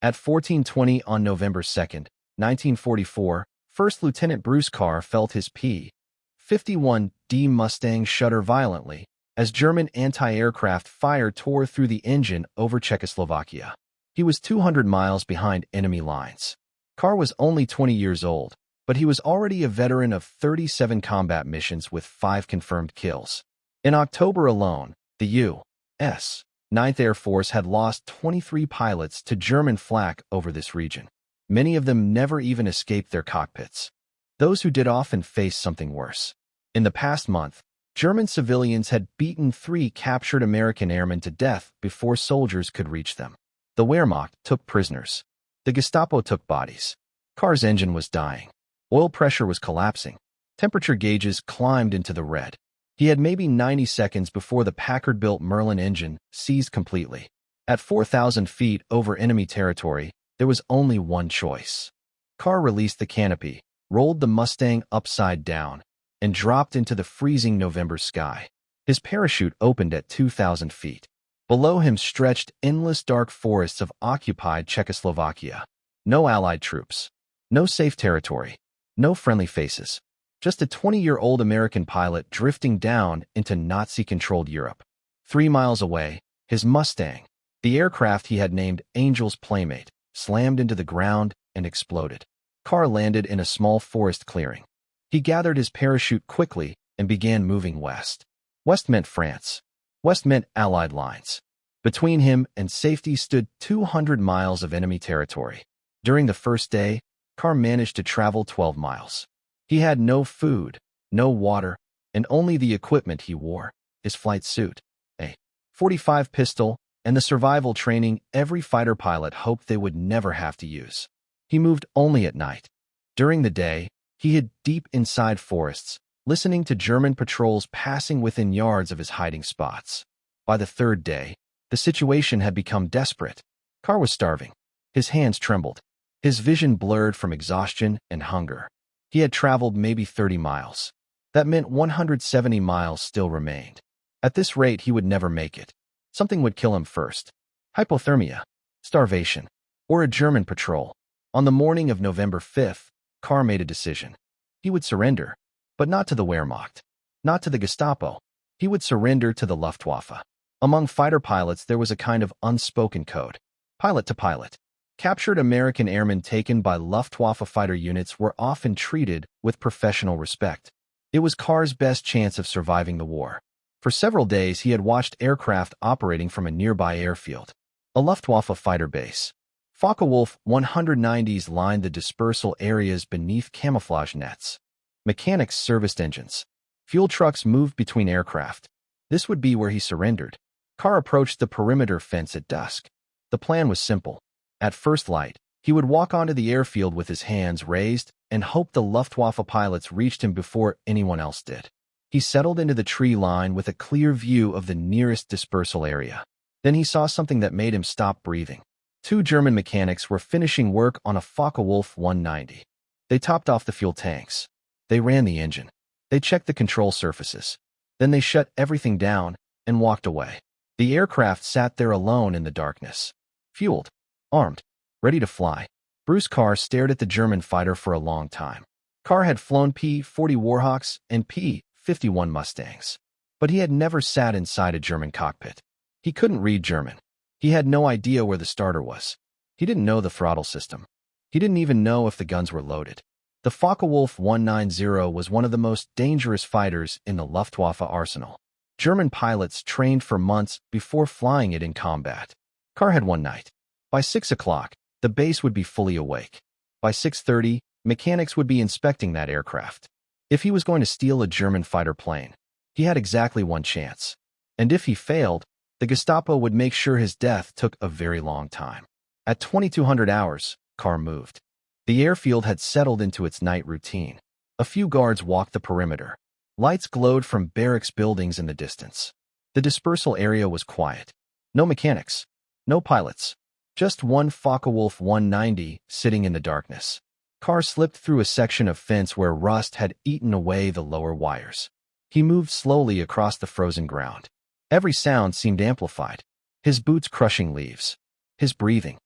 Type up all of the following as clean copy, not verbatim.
At 14:20 on November 2nd, 1944, First Lieutenant Bruce Carr felt his P-51 Mustangs shudder violently as German anti-aircraft fire tore through the engine over Czechoslovakia. He was 200 miles behind enemy lines. Carr was only 20 years old, but he was already a veteran of 37 combat missions with 5 confirmed kills. In October alone, the U.S. 9th Air Force had lost 23 pilots to German flak over this region. Many of them never even escaped their cockpits. Those who did often faced something worse. In the past month, German civilians had beaten 3 captured American airmen to death before soldiers could reach them. The Wehrmacht took prisoners. The Gestapo took bodies. Carr's engine was dying. Oil pressure was collapsing. Temperature gauges climbed into the red. He had maybe 90 seconds before the Packard-built Merlin engine seized completely. At 4,000 feet over enemy territory, there was only one choice. Carr released the canopy, rolled the Mustang upside down, and dropped into the freezing November sky. His parachute opened at 2,000 feet. Below him stretched endless dark forests of occupied Czechoslovakia. No Allied troops. No safe territory. No friendly faces. Just a 20-year-old American pilot drifting down into Nazi-controlled Europe. 3 miles away, his Mustang, the aircraft he had named Angel's Playmate, slammed into the ground and exploded. Carr landed in a small forest clearing. He gathered his parachute quickly and began moving west. West meant France. West meant Allied lines. Between him and safety stood 200 miles of enemy territory. During the first day, Carr managed to travel 12 miles. He had no food, no water, and only the equipment he wore, his flight suit, a .45 pistol, and the survival training every fighter pilot hoped they would never have to use. He moved only at night. During the day, he hid deep inside forests, listening to German patrols passing within yards of his hiding spots. By the 3rd day, the situation had become desperate. Carr was starving. His hands trembled. His vision blurred from exhaustion and hunger. He had traveled maybe 30 miles. That meant 170 miles still remained. At this rate, he would never make it. Something would kill him first. Hypothermia, starvation, or a German patrol. On the morning of November 5th, Carr made a decision. He would surrender, but not to the Wehrmacht, not to the Gestapo. He would surrender to the Luftwaffe. Among fighter pilots, there was a kind of unspoken code. Pilot to pilot. Captured American airmen taken by Luftwaffe fighter units were often treated with professional respect. It was Carr's best chance of surviving the war. For several days, he had watched aircraft operating from a nearby airfield, a Luftwaffe fighter base. Focke-Wulf 190s lined the dispersal areas beneath camouflage nets. Mechanics serviced engines. Fuel trucks moved between aircraft. This would be where he surrendered. Carr approached the perimeter fence at dusk. The plan was simple. At first light, he would walk onto the airfield with his hands raised and hope the Luftwaffe pilots reached him before anyone else did. He settled into the tree line with a clear view of the nearest dispersal area. Then he saw something that made him stop breathing. 2 German mechanics were finishing work on a Focke-Wulf 190. They topped off the fuel tanks. They ran the engine. They checked the control surfaces. Then they shut everything down and walked away. The aircraft sat there alone in the darkness. Fueled. Armed, ready to fly. Bruce Carr stared at the German fighter for a long time. Carr had flown P-40 Warhawks and P-51 Mustangs, but he had never sat inside a German cockpit. He couldn't read German. He had no idea where the starter was. He didn't know the throttle system. He didn't even know if the guns were loaded. The Focke-Wulf 190 was one of the most dangerous fighters in the Luftwaffe arsenal. German pilots trained for months before flying it in combat. Carr had one night. By 6 o'clock, the base would be fully awake. By 6:30, mechanics would be inspecting that aircraft. If he was going to steal a German fighter plane, he had exactly one chance. And if he failed, the Gestapo would make sure his death took a very long time. At 2200 hours, Carr moved. The airfield had settled into its night routine. A few guards walked the perimeter. Lights glowed from barracks buildings in the distance. The dispersal area was quiet. No mechanics. No pilots. Just one Focke-Wulf 190 sitting in the darkness. Carr slipped through a section of fence where rust had eaten away the lower wires. He moved slowly across the frozen ground. Every sound seemed amplified. His boots crushing leaves. His breathing.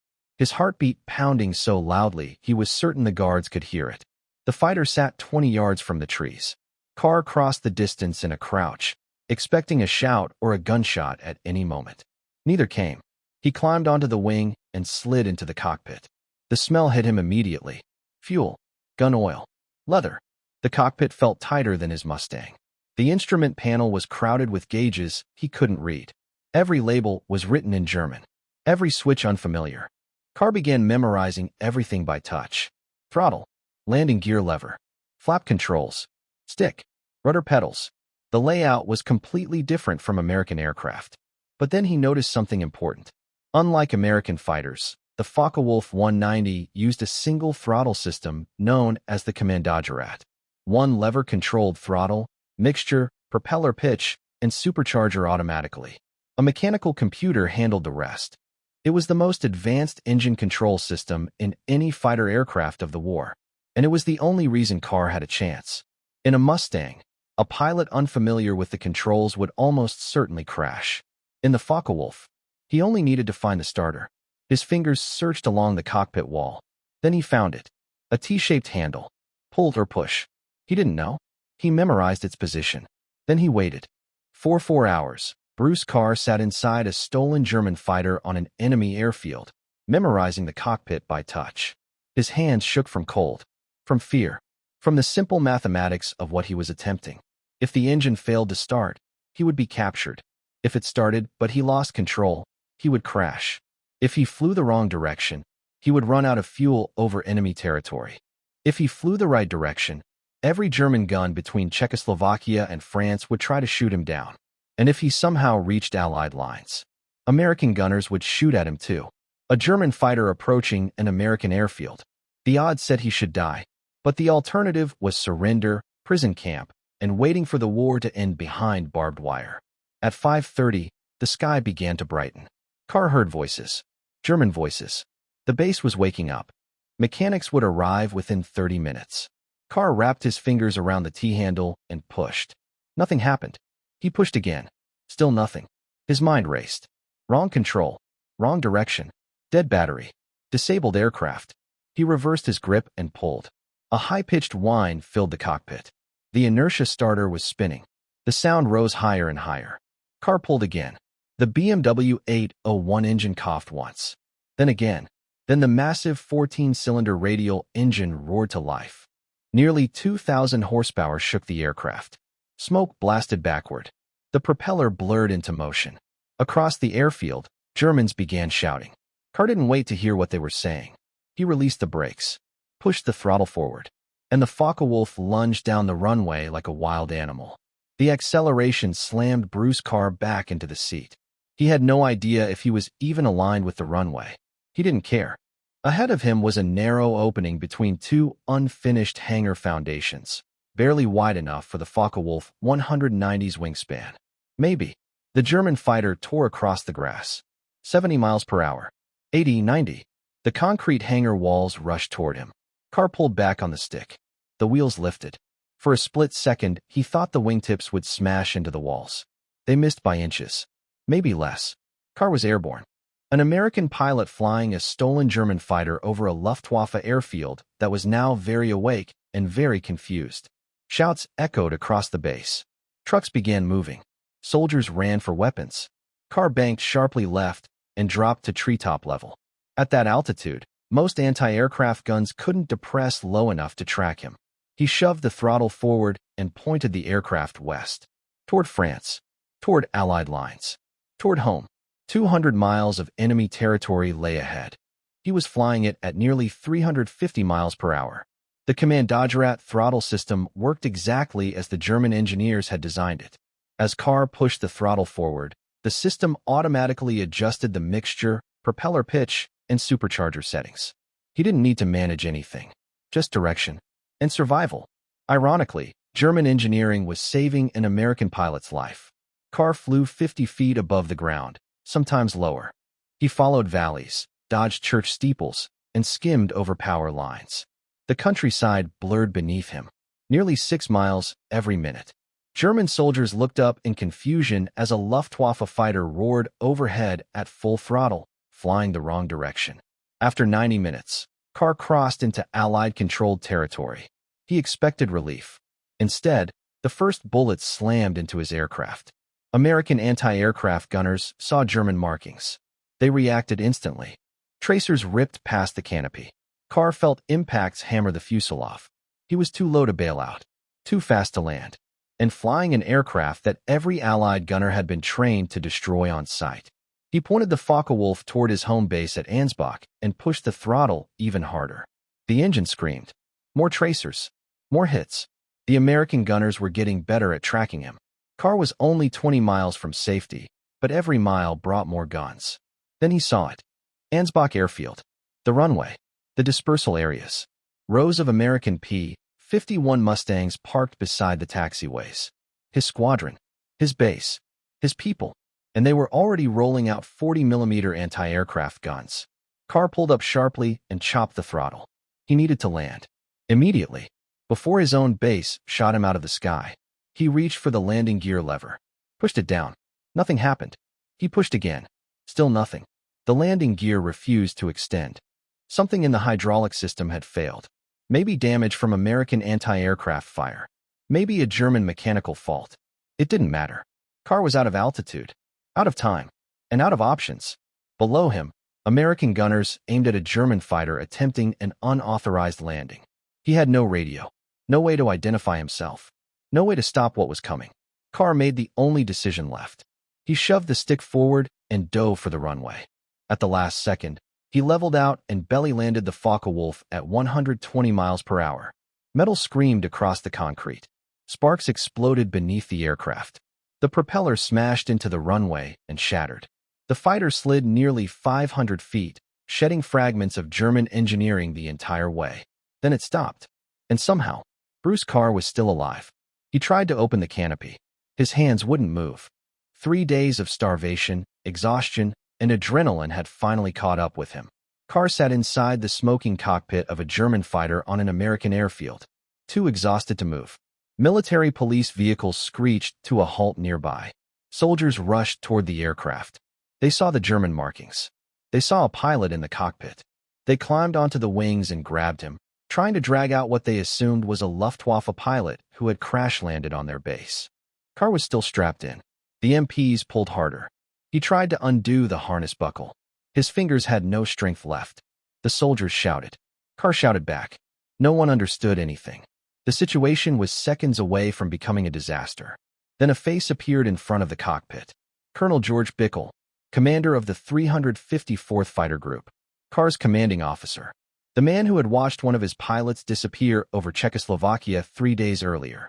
his heartbeat pounding so loudly he was certain the guards could hear it. The fighter sat 20 yards from the trees. Carr crossed the distance in a crouch, expecting a shout or a gunshot at any moment. Neither came. He climbed onto the wing and slid into the cockpit. The smell hit him immediately. Fuel, gun oil, leather. The cockpit felt tighter than his Mustang. The instrument panel was crowded with gauges he couldn't read. Every label was written in German. Every switch unfamiliar. Carr began memorizing everything by touch. Throttle, landing gear lever, flap controls, stick, rudder pedals. The layout was completely different from American aircraft. But then he noticed something important. Unlike American fighters, the Focke-Wulf 190 used a single throttle system known as the Kommandogerät. One lever-controlled throttle, mixture, propeller pitch, and supercharger automatically. A mechanical computer handled the rest. It was the most advanced engine control system in any fighter aircraft of the war, and it was the only reason Carr had a chance. In a Mustang, a pilot unfamiliar with the controls would almost certainly crash. In the Focke-Wulf, he only needed to find the starter. His fingers searched along the cockpit wall. Then he found it. A T-shaped handle. Pull or push. He didn't know. He memorized its position. Then he waited. For 4 hours, Bruce Carr sat inside a stolen German fighter on an enemy airfield, memorizing the cockpit by touch. His hands shook from cold, from fear, from the simple mathematics of what he was attempting. If the engine failed to start, he would be captured. If it started but he lost control, he would crash. If he flew the wrong direction, he would run out of fuel over enemy territory. If he flew the right direction, every German gun between Czechoslovakia and France would try to shoot him down. And if he somehow reached Allied lines, American gunners would shoot at him too. A German fighter approaching an American airfield. The odds said he should die, but the alternative was surrender, prison camp, and waiting for the war to end behind barbed wire. At 5:30, the sky began to brighten. Carr heard voices. German voices. The base was waking up. Mechanics would arrive within 30 minutes. Carr wrapped his fingers around the T-handle and pushed. Nothing happened. He pushed again. Still nothing. His mind raced. Wrong control. Wrong direction. Dead battery. Disabled aircraft. He reversed his grip and pulled. A high-pitched whine filled the cockpit. The inertia starter was spinning. The sound rose higher and higher. Carr pulled again. The BMW 801 engine coughed once. Then again. Then the massive 14-cylinder radial engine roared to life. Nearly 2,000 horsepower shook the aircraft. Smoke blasted backward. The propeller blurred into motion. Across the airfield, Germans began shouting. Carr didn't wait to hear what they were saying. He released the brakes, pushed the throttle forward, and the Focke-Wulf lunged down the runway like a wild animal. The acceleration slammed Bruce Carr back into the seat. He had no idea if he was even aligned with the runway. He didn't care. Ahead of him was a narrow opening between two unfinished hangar foundations, barely wide enough for the Focke-Wulf 190's wingspan. Maybe. The German fighter tore across the grass. 70 miles per hour. 80, 90. The concrete hangar walls rushed toward him. Carr pulled back on the stick. The wheels lifted. For a split second, he thought the wingtips would smash into the walls. They missed by inches. Maybe less. Carr was airborne. An American pilot flying a stolen German fighter over a Luftwaffe airfield that was now very awake and very confused. Shouts echoed across the base. Trucks began moving. Soldiers ran for weapons. Carr banked sharply left and dropped to treetop level. At that altitude, most anti-aircraft guns couldn't depress low enough to track him. He shoved the throttle forward and pointed the aircraft west. Toward France. Toward Allied lines. Toward home. 200 miles of enemy territory lay ahead. He was flying it at nearly 350 miles per hour. The Kommandogerät throttle system worked exactly as the German engineers had designed it. As Carr pushed the throttle forward, the system automatically adjusted the mixture, propeller pitch, and supercharger settings. He didn't need to manage anything, just direction and survival. Ironically, German engineering was saving an American pilot's life. Carr flew 50 feet above the ground, sometimes lower. He followed valleys, dodged church steeples, and skimmed over power lines. The countryside blurred beneath him, nearly 6 miles every minute. German soldiers looked up in confusion as a Luftwaffe fighter roared overhead at full throttle, flying the wrong direction. After 90 minutes, Carr crossed into Allied-controlled territory. He expected relief. Instead, the first bullets slammed into his aircraft. American anti-aircraft gunners saw German markings. They reacted instantly. Tracers ripped past the canopy. Carr felt impacts hammer the fuselage. He was too low to bail out, too fast to land, and flying an aircraft that every Allied gunner had been trained to destroy on sight. He pointed the Focke-Wulf toward his home base at Ansbach and pushed the throttle even harder. The engine screamed. More tracers. More hits. The American gunners were getting better at tracking him. Carr was only 20 miles from safety, but every mile brought more guns. Then he saw it. Ansbach airfield. The runway. The dispersal areas. Rows of American P-51 Mustangs parked beside the taxiways. His squadron. His base. His people. And they were already rolling out 40mm anti-aircraft guns. Carr pulled up sharply and chopped the throttle. He needed to land. Immediately. Before his own base shot him out of the sky. He reached for the landing gear lever. Pushed it down. Nothing happened. He pushed again. Still nothing. The landing gear refused to extend. Something in the hydraulic system had failed. Maybe damage from American anti-aircraft fire. Maybe a German mechanical fault. It didn't matter. Carr was out of altitude. Out of time. And out of options. Below him, American gunners aimed at a German fighter attempting an unauthorized landing. He had no radio. No way to identify himself. No way to stop what was coming. Carr made the only decision left. He shoved the stick forward and dove for the runway. At the last second, he leveled out and belly-landed the Focke-Wulf at 120 miles per hour. Metal screamed across the concrete. Sparks exploded beneath the aircraft. The propeller smashed into the runway and shattered. The fighter slid nearly 500 feet, shedding fragments of German engineering the entire way. Then it stopped. And somehow, Bruce Carr was still alive. He tried to open the canopy. His hands wouldn't move. 3 days of starvation, exhaustion, and adrenaline had finally caught up with him. Carr sat inside the smoking cockpit of a German fighter on an American airfield, too exhausted to move. Military police vehicles screeched to a halt nearby. Soldiers rushed toward the aircraft. They saw the German markings. They saw a pilot in the cockpit. They climbed onto the wings and grabbed him, trying to drag out what they assumed was a Luftwaffe pilot who had crash-landed on their base. Carr was still strapped in. The MPs pulled harder. He tried to undo the harness buckle. His fingers had no strength left. The soldiers shouted. Carr shouted back. No one understood anything. The situation was seconds away from becoming a disaster. Then a face appeared in front of the cockpit. Colonel George Bickel, commander of the 354th Fighter Group. Carr's commanding officer. The man who had watched one of his pilots disappear over Czechoslovakia 3 days earlier.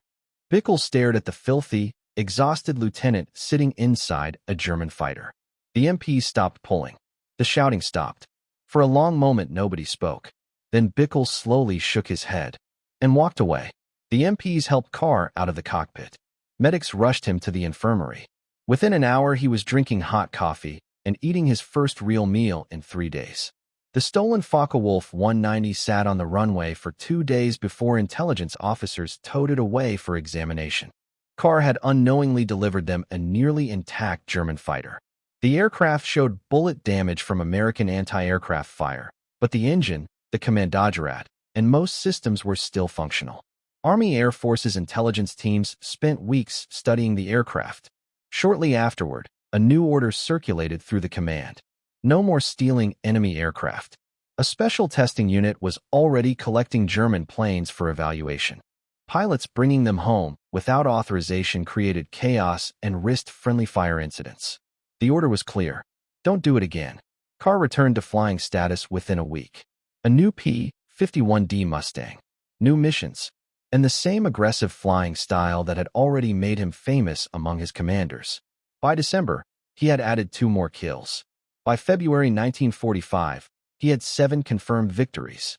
Bickel stared at the filthy, exhausted lieutenant sitting inside a German fighter. The MPs stopped pulling. The shouting stopped. For a long moment nobody spoke. Then Bickel slowly shook his head and walked away. The MPs helped Carr out of the cockpit. Medics rushed him to the infirmary. Within an hour he was drinking hot coffee and eating his first real meal in 3 days. The stolen Focke-Wulf 190 sat on the runway for 2 days before intelligence officers towed it away for examination. Carr had unknowingly delivered them a nearly intact German fighter. The aircraft showed bullet damage from American anti-aircraft fire, but the engine, the commandagerat, and most systems were still functional. Army Air Force's intelligence teams spent weeks studying the aircraft. Shortly afterward, a new order circulated through the command. No more stealing enemy aircraft. A special testing unit was already collecting German planes for evaluation. Pilots bringing them home without authorization created chaos and risked friendly fire incidents. The order was clear. Don't do it again. Carr returned to flying status within a week. A new P-51 Mustang. New missions. And the same aggressive flying style that had already made him famous among his commanders. By December, he had added 2 more kills. By February 1945, he had 7 confirmed victories.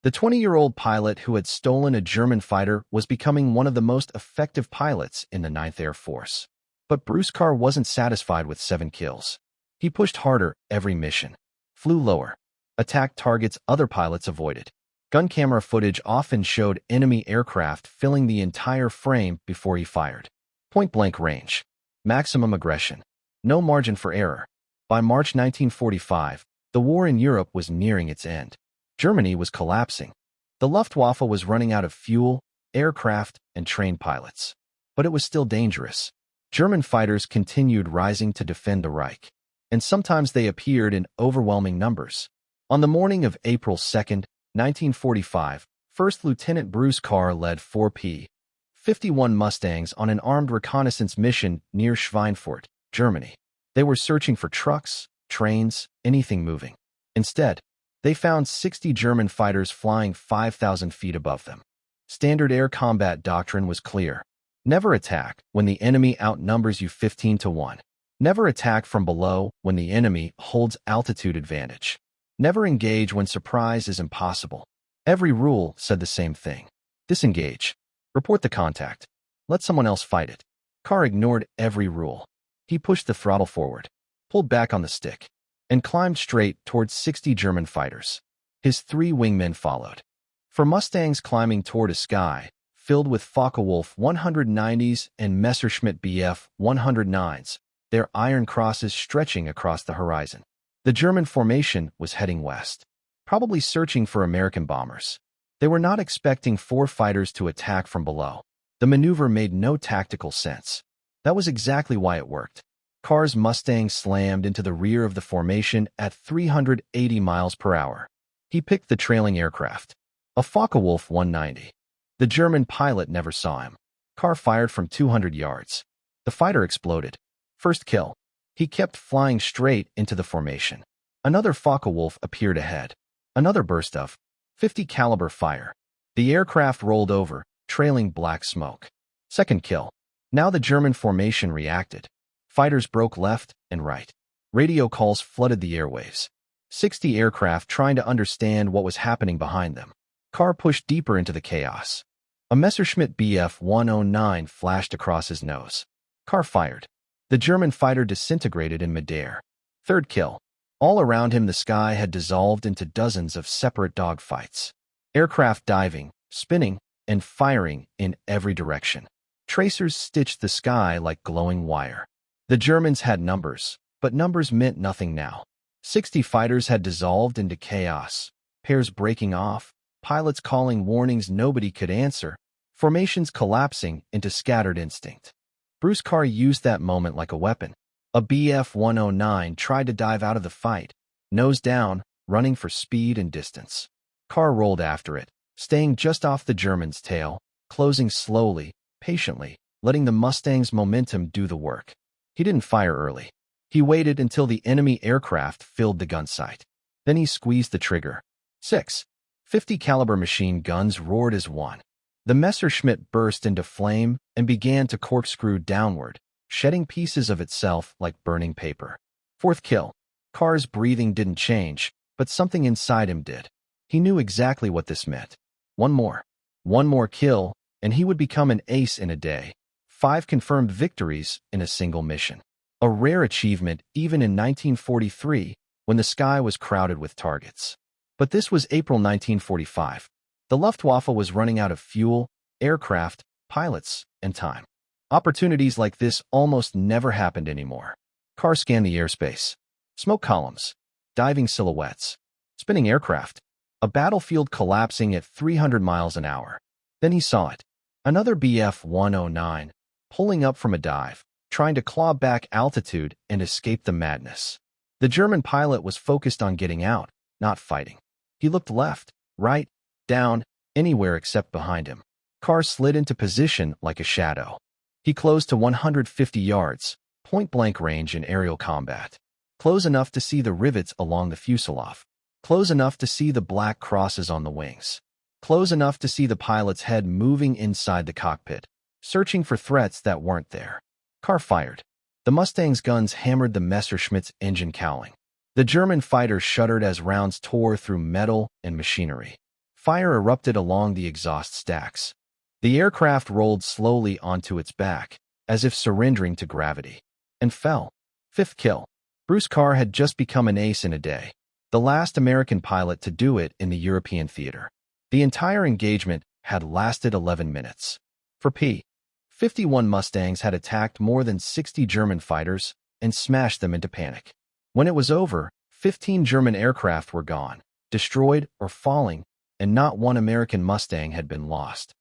The 20-year-old pilot who had stolen a German fighter was becoming one of the most effective pilots in the 9th Air Force. But Bruce Carr wasn't satisfied with 7 kills. He pushed harder every mission, flew lower, attacked targets other pilots avoided. Gun camera footage often showed enemy aircraft filling the entire frame before he fired. Point-blank range. Maximum aggression. No margin for error. By March 1945, the The war in Europe was nearing its end. Germany was collapsing. The Luftwaffe was running out of fuel, aircraft, and trained pilots. But it was still dangerous. German fighters continued rising to defend the Reich, and sometimes they appeared in overwhelming numbers. On the morning of April 2, 1945, First Lieutenant Bruce Carr led 4 P-51 Mustangs on an armed reconnaissance mission near Schweinfurt, Germany. They were searching for trucks, trains, anything moving. Instead, they found 60 German fighters flying 5,000 feet above them. Standard air combat doctrine was clear. Never attack when the enemy outnumbers you 15-1. Never attack from below when the enemy holds altitude advantage. Never engage when surprise is impossible. Every rule said the same thing. Disengage. Report the contact. Let someone else fight it. Carr ignored every rule. He pushed the throttle forward, pulled back on the stick, and climbed straight towards 60 German fighters. His 3 wingmen followed. For Mustangs climbing toward a sky filled with Focke-Wulf 190s and Messerschmitt Bf 109s, their iron crosses stretching across the horizon. The German formation was heading west, probably searching for American bombers. They were not expecting 4 fighters to attack from below. The maneuver made no tactical sense. That was exactly why it worked. Carr's Mustang slammed into the rear of the formation at 380 miles per hour. He picked the trailing aircraft, a Focke-Wulf 190. The German pilot never saw him. Carr fired from 200 yards. The fighter exploded. First kill. He kept flying straight into the formation. Another Focke-Wulf appeared ahead. Another burst of .50 caliber fire. The aircraft rolled over, trailing black smoke. Second kill. Now the German formation reacted. Fighters broke left and right. Radio calls flooded the airwaves. 60 aircraft trying to understand what was happening behind them. Carr pushed deeper into the chaos. A Messerschmitt Bf 109 flashed across his nose. Carr fired. The German fighter disintegrated in midair. Third kill. All around him the sky had dissolved into dozens of separate dogfights. Aircraft diving, spinning, and firing in every direction. Tracers stitched the sky like glowing wire. The Germans had numbers, but numbers meant nothing now. 60 fighters had dissolved into chaos. Pairs breaking off, pilots calling warnings nobody could answer, formations collapsing into scattered instinct. Bruce Carr used that moment like a weapon. A Bf 109 tried to dive out of the fight, nose down, running for speed and distance. Carr rolled after it, staying just off the German's tail, closing slowly, patiently, letting the Mustang's momentum do the work. He didn't fire early. He waited until the enemy aircraft filled the gun sight. Then he squeezed the trigger. 6 .50 caliber machine guns roared as one. The Messerschmitt burst into flame and began to corkscrew downward, shedding pieces of itself like burning paper. Fourth kill. Carr's breathing didn't change, but something inside him did. He knew exactly what this meant. One more kill, and he would become an ace in a day. 5 confirmed victories in a single mission. A rare achievement even in 1943, when the sky was crowded with targets. But this was April 1945. The Luftwaffe was running out of fuel, aircraft, pilots, and time. Opportunities like this almost never happened anymore. Carr scanned the airspace. Smoke columns, diving silhouettes, spinning aircraft, a battlefield collapsing at 300 miles an hour. Then he saw it. Another Bf 109, pulling up from a dive, trying to claw back altitude and escape the madness. The German pilot was focused on getting out, not fighting. He looked left, right, down, anywhere except behind him. Carr slid into position like a shadow. He closed to 150 yards, point-blank range in aerial combat. Close enough to see the rivets along the fuselage. Close enough to see the black crosses on the wings. Close enough to see the pilot's head moving inside the cockpit, searching for threats that weren't there. Carr fired. The Mustang's guns hammered the Messerschmitt's engine cowling. The German fighter shuddered as rounds tore through metal and machinery. Fire erupted along the exhaust stacks. The aircraft rolled slowly onto its back, as if surrendering to gravity, and fell. Fifth kill. Bruce Carr had just become an ace in a day, the last American pilot to do it in the European theater. The entire engagement had lasted 11 minutes. For P-51 Mustangs had attacked more than 60 German fighters and smashed them into panic. When it was over, 15 German aircraft were gone, destroyed or falling, and not one American Mustang had been lost.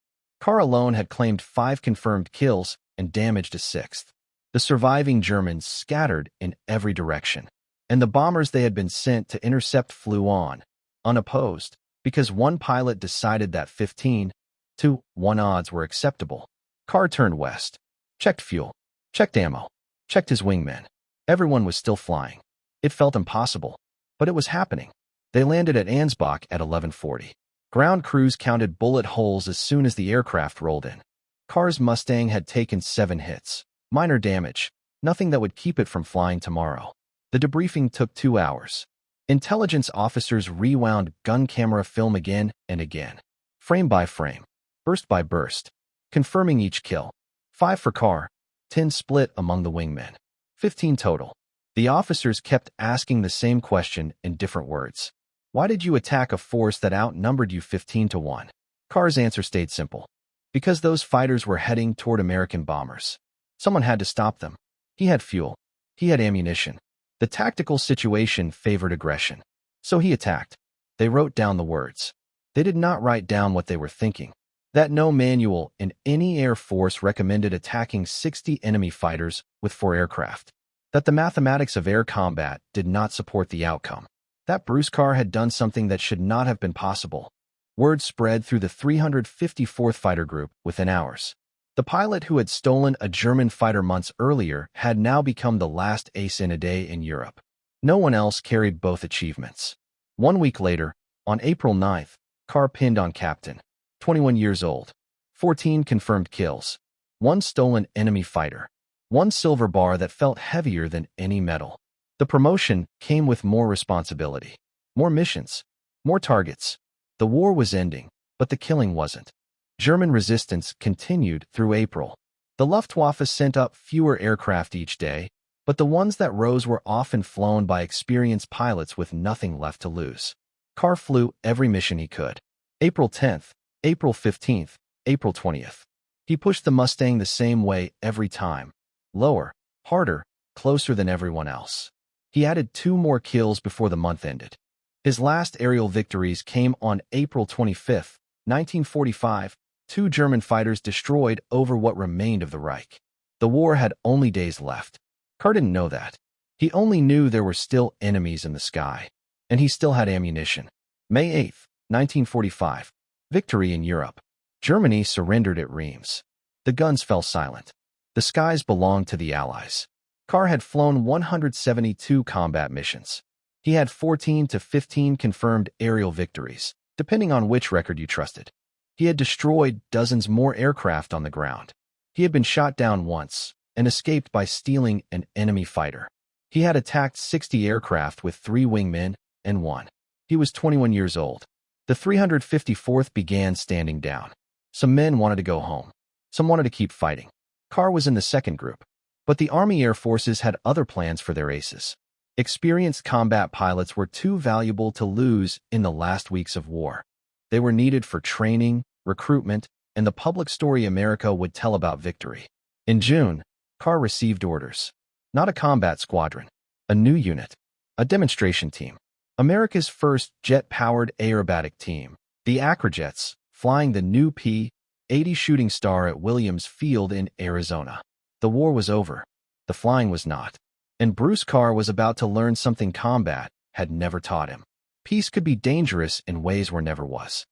Carr alone had claimed 5 confirmed kills and damaged a 6th. The surviving Germans scattered in every direction, and the bombers they had been sent to intercept flew on, unopposed, because one pilot decided that 15-1 odds were acceptable. Carr turned west, checked fuel, checked ammo, checked his wingmen. Everyone was still flying. It felt impossible, but it was happening. They landed at Ansbach at 11:40. Ground crews counted bullet holes as soon as the aircraft rolled in. Carr's Mustang had taken 7 hits. Minor damage, nothing that would keep it from flying tomorrow. The debriefing took 2 hours. Intelligence officers rewound gun camera film again and again, frame by frame, burst by burst, confirming each kill. 5 for Carr, 10 split among the wingmen. 15 total. The officers kept asking the same question in different words. Why did you attack a force that outnumbered you 15-1? Carr's answer stayed simple. Because those fighters were heading toward American bombers. Someone had to stop them. He had fuel. He had ammunition. The tactical situation favored aggression. So he attacked. They wrote down the words. They did not write down what they were thinking. That no manual in any air force recommended attacking 60 enemy fighters with 4 aircraft. That the mathematics of air combat did not support the outcome. That Bruce Carr had done something that should not have been possible. Word spread through the 354th Fighter Group within hours. The pilot who had stolen a German fighter months earlier had now become the last ace in a day in Europe. No one else carried both achievements. 1 week later, on April 9th, Carr pinned on Captain, 21 years old. 14 confirmed kills. 1 stolen enemy fighter. 1 silver bar that felt heavier than any medal. The promotion came with more responsibility, more missions, more targets. The war was ending, but the killing wasn't. German resistance continued through April. The Luftwaffe sent up fewer aircraft each day, but the ones that rose were often flown by experienced pilots with nothing left to lose. Carr flew every mission he could. April 10th, April 15th, April 20th. He pushed the Mustang the same way every time. Lower, harder, closer than everyone else. He added 2 more kills before the month ended. His last aerial victories came on April 25, 1945, 2 German fighters destroyed over what remained of the Reich. The war had only days left. Carr didn't know that. He only knew there were still enemies in the sky. And he still had ammunition. May 8, 1945. Victory in Europe. Germany surrendered at Reims. The guns fell silent. The skies belonged to the Allies. Carr had flown 172 combat missions. He had 14 to 15 confirmed aerial victories, depending on which record you trusted. He had destroyed dozens more aircraft on the ground. He had been shot down once and escaped by stealing an enemy fighter. He had attacked 60 aircraft with 3 wingmen and 1. He was 21 years old. The 354th began standing down. Some men wanted to go home. Some wanted to keep fighting. Carr was in the second group. But the Army Air Forces had other plans for their aces. Experienced combat pilots were too valuable to lose in the last weeks of war. They were needed for training, recruitment, and the public story America would tell about victory. In June, Carr received orders. Not a combat squadron. A new unit. A demonstration team. America's first jet-powered aerobatic team. The Acrojets, flying the new P-50 Shooting Star at Williams Field in Arizona. The war was over. The flying was not. And Bruce Carr was about to learn something combat had never taught him. Peace could be dangerous in ways where never was.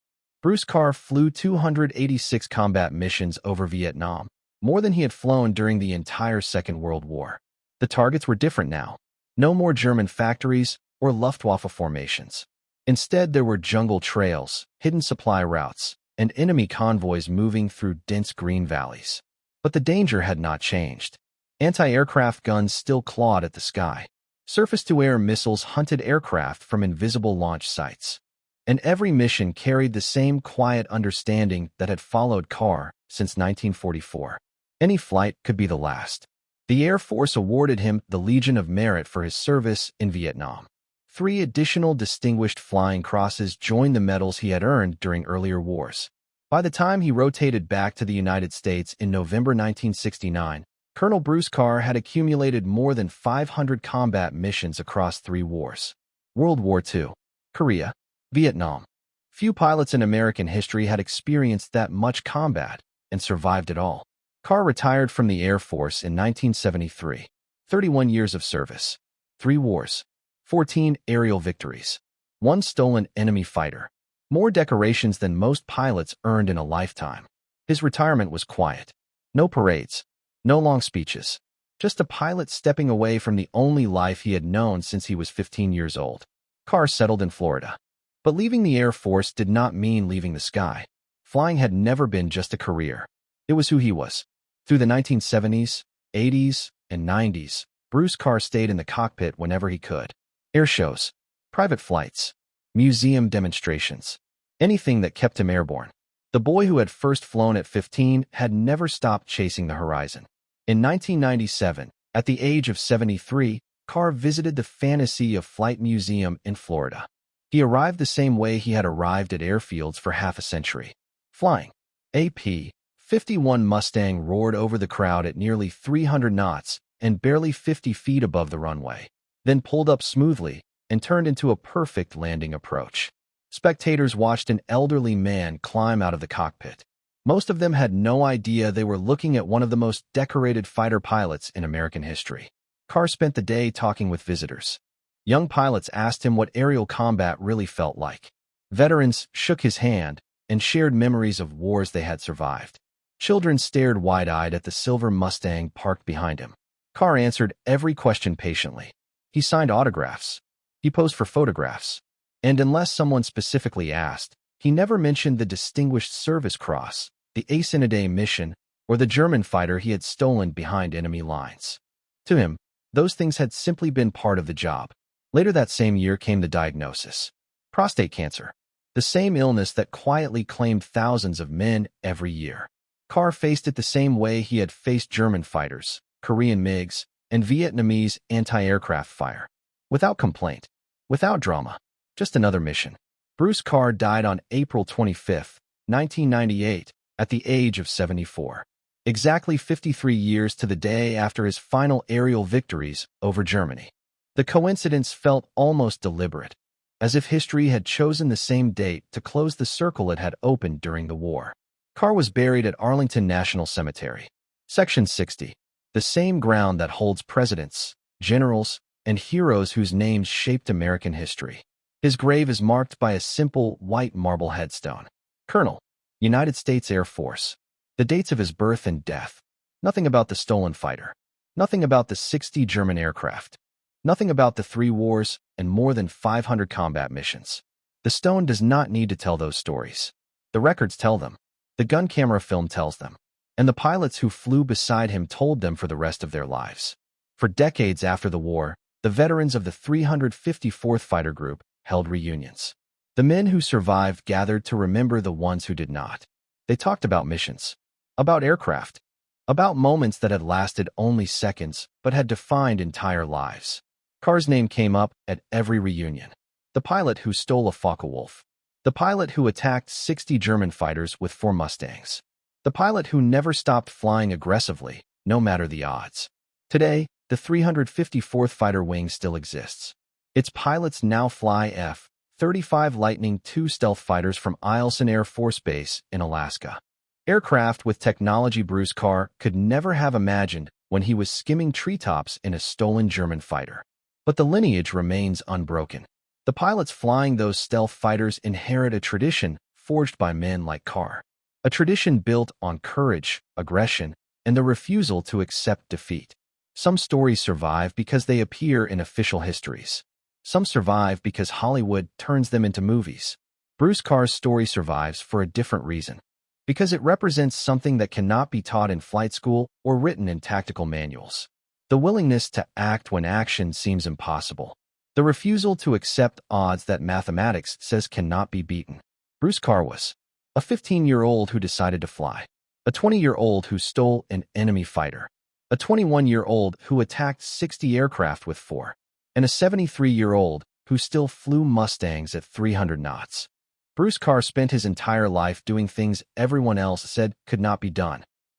Bruce Carr flew 286 combat missions over Vietnam, more than he had flown during the entire Second World War. The targets were different now. No more German factories or Luftwaffe formations. Instead, there were jungle trails, hidden supply routes, and enemy convoys moving through dense green valleys. But the danger had not changed. Anti-aircraft guns still clawed at the sky. Surface-to-air missiles hunted aircraft from invisible launch sites. And every mission carried the same quiet understanding that had followed Carr since 1944. Any flight could be the last. The Air Force awarded him the Legion of Merit for his service in Vietnam. 3 additional Distinguished Flying Crosses joined the medals he had earned during earlier wars. By the time he rotated back to the United States in November 1969, Colonel Bruce Carr had accumulated more than 500 combat missions across 3 wars. World War II. Korea. Vietnam. Few pilots in American history had experienced that much combat and survived it all. Carr retired from the Air Force in 1973. 31 years of service. 3 wars. 14 aerial victories. 1 stolen enemy fighter. More decorations than most pilots earned in a lifetime. His retirement was quiet. No parades. No long speeches. Just a pilot stepping away from the only life he had known since he was 15 years old. Carr settled in Florida. But leaving the Air Force did not mean leaving the sky. Flying had never been just a career. It was who he was. Through the 1970s, 80s, and 90s, Bruce Carr stayed in the cockpit whenever he could. Air shows, private flights, museum demonstrations, anything that kept him airborne. The boy who had first flown at 15 had never stopped chasing the horizon. In 1997, at the age of 73, Carr visited the Fantasy of Flight Museum in Florida. He arrived the same way he had arrived at airfields for half a century. Flying. A P-51 Mustang roared over the crowd at nearly 300 knots and barely 50 feet above the runway, then pulled up smoothly and turned into a perfect landing approach. Spectators watched an elderly man climb out of the cockpit. Most of them had no idea they were looking at one of the most decorated fighter pilots in American history. Carr spent the day talking with visitors. Young pilots asked him what aerial combat really felt like. Veterans shook his hand and shared memories of wars they had survived. Children stared wide-eyed at the silver Mustang parked behind him. Carr answered every question patiently. He signed autographs. He posed for photographs. And unless someone specifically asked, he never mentioned the Distinguished Service Cross, the Ace in a Day mission, or the German fighter he had stolen behind enemy lines. To him, those things had simply been part of the job. Later that same year came the diagnosis. Prostate cancer. The same illness that quietly claimed thousands of men every year. Carr faced it the same way he had faced German fighters, Korean MiGs, and Vietnamese anti-aircraft fire. Without complaint. Without drama. Just another mission. Bruce Carr died on April 25, 1998, at the age of 74. Exactly 53 years to the day after his final aerial victories over Germany. The coincidence felt almost deliberate, as if history had chosen the same date to close the circle it had opened during the war. Carr was buried at Arlington National Cemetery, Section 60, the same ground that holds presidents, generals, and heroes whose names shaped American history. His grave is marked by a simple white marble headstone. Colonel, United States Air Force. The dates of his birth and death. Nothing about the stolen fighter. Nothing about the 60 German aircraft. Nothing about the 3 wars and more than 500 combat missions. The stone does not need to tell those stories. The records tell them. The gun camera film tells them. And the pilots who flew beside him told them for the rest of their lives. For decades after the war, the veterans of the 354th Fighter Group held reunions. The men who survived gathered to remember the ones who did not. They talked about missions. About aircraft. About moments that had lasted only seconds but had defined entire lives. Carr's name came up at every reunion. The pilot who stole a Focke-Wulf. The pilot who attacked 60 German fighters with 4 Mustangs. The pilot who never stopped flying aggressively, no matter the odds. Today, the 354th Fighter Wing still exists. Its pilots now fly F-35 Lightning II stealth fighters from Eielson Air Force Base in Alaska. Aircraft with technology Bruce Carr could never have imagined when he was skimming treetops in a stolen German fighter. But the lineage remains unbroken. The pilots flying those stealth fighters inherit a tradition forged by men like Carr. A tradition built on courage, aggression, and the refusal to accept defeat. Some stories survive because they appear in official histories. Some survive because Hollywood turns them into movies. Bruce Carr's story survives for a different reason. Because it represents something that cannot be taught in flight school or written in tactical manuals. The willingness to act when action seems impossible. The refusal to accept odds that mathematics says cannot be beaten. Bruce Carr was a 15-year-old who decided to fly, a 20-year-old who stole an enemy fighter, a 21-year-old who attacked 60 aircraft with 4, and a 73-year-old who still flew Mustangs at 300 knots. Bruce Carr spent his entire life doing things everyone else said could not be done.